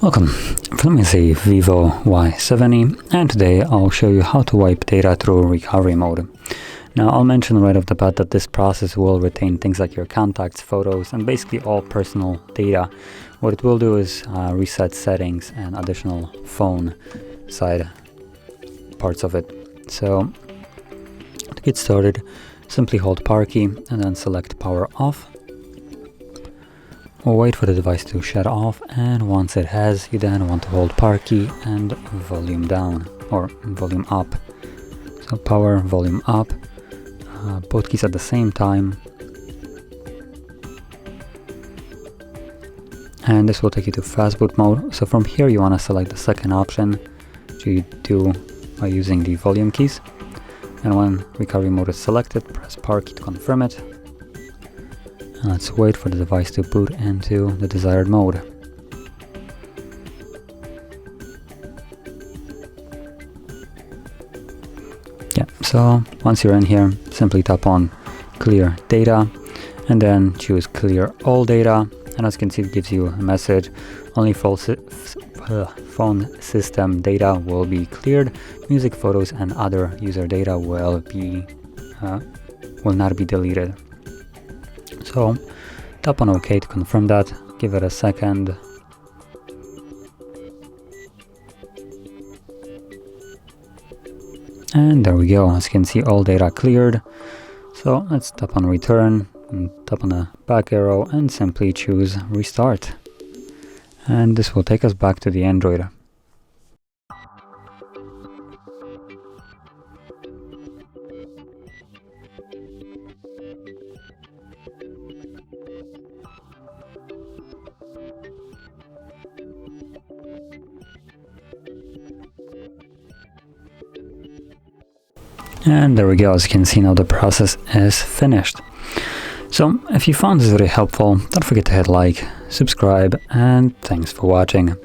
Welcome, from me is a VIVO Y70, and today I'll show you how to wipe data through recovery mode. Now I'll mention right off the bat that this process will retain things like your contacts, photos, and basically all personal data. What it will do is reset settings and additional phone side parts of it. So to get started, simply hold power key and then select power off. We'll wait for the device to shut off, and once it has, you then want to hold power key and volume down or volume up. So power, volume up, both keys at the same time. And this will take you to fast boot mode. So from here you want to select the second option, which you do by using the volume keys. And when recovery mode is selected, press power key to confirm it. And let's wait for the device to boot into the desired mode. Yeah, so once you're in here, simply tap on clear data and then choose clear all data. And as you can see, it gives you a message: only phone system data will be cleared. Music, photos, and other user data will not be deleted. So tap on OK to confirm that, give it a second. And there we go, as you can see, all data cleared. So let's tap on return and tap on the back arrow and simply choose restart. And this will take us back to the Android. And there we go, as you can see now the process is finished. So if you found this video helpful, don't forget to hit like, subscribe, and thanks for watching.